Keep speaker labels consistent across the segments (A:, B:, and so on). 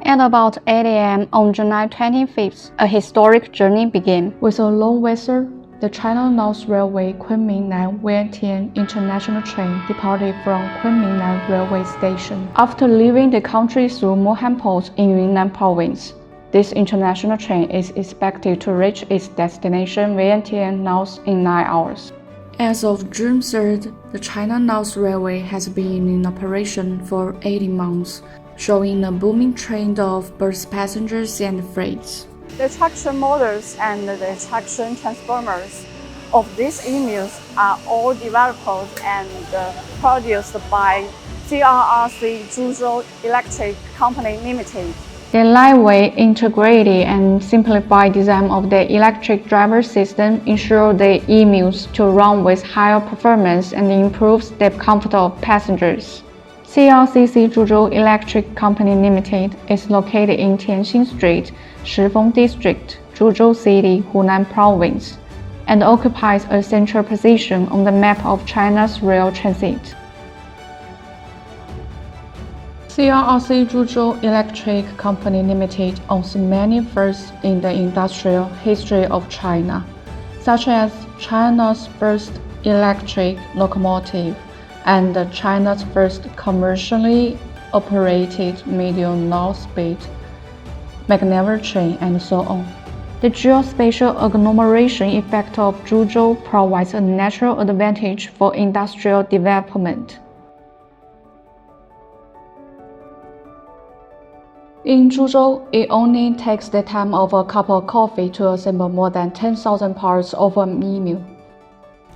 A: At about 8 a.m. on July 25th, a historic journey began. With a long whistle, the China-Laos Railway Kunmingnan Vientiane international train departed from Kunmingnan Railway Station. After leaving the country through Mohan Port in Yunnan Province, this international train is expected to reach its destination Vientiane, Laos in 9 hours. As of June 3rd, the China-Laos Railway has been in operation for 18 months, showing a booming trend of both passengers and freights.
B: The traction motors and the traction transformers of these EMUs are all developed and produced by CRRC Zhuzhou Electric Co Limited.
A: The lightweight, integrated, and simplified design of the electric driver system ensures the EMUs to run with higher performance and improves the comfort of passengers. CRRC Zhuzhou Electric Co Limited is located in Tianxin Street, Shifeng District, Zhuzhou City, Hunan Province, and occupies a central position on the map of China's rail transit. CRRC Zhuzhou Electric Co Limited owns many firsts in the industrial history of China, such as China's first electric locomotive and China's first commercially operated medium low-speed magnetic train, and so on. The geospatial agglomeration effect of Zhuzhou provides a natural advantage for industrial development. In Zhuzhou, it only takes the time of a cup of coffee to assemble more than 10,000 parts of an EMU.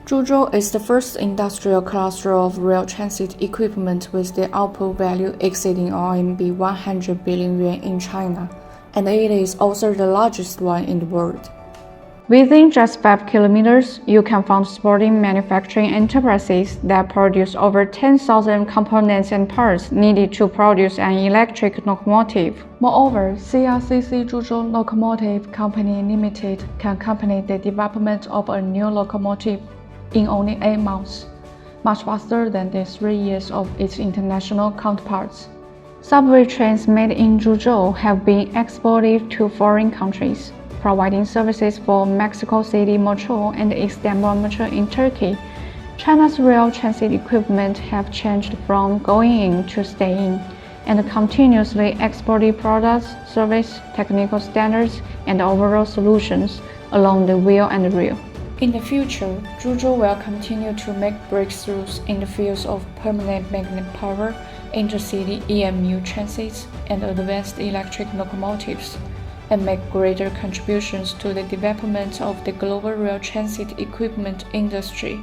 A: Zhuzhou is the first industrial cluster of rail transit equipment with the output value exceeding RMB 100 billion yuan in China, and it is also the largest one in the world. Within just 5 kilometers, you can find sporting manufacturing enterprises that produce over 10,000 components and parts needed to produce an electric locomotive. Moreover, CRRC Zhuzhou Locomotive Company Limited can accompany the development of a new locomotive in only 8 months, much faster than the 3 years of its international counterparts. Subway trains made in Zhuzhou have been exported to foreign countries, providing services for Mexico City Metro and Istanbul Metro in Turkey. China's rail transit equipment have changed from going in to staying, and continuously exported products, service, technical standards, and overall solutions along the wheel and rail. In the future, Zhuzhou will continue to make breakthroughs in the fields of permanent magnet power, intercity EMU transits, and advanced electric locomotives, and make greater contributions to the development of the global rail transit equipment industry.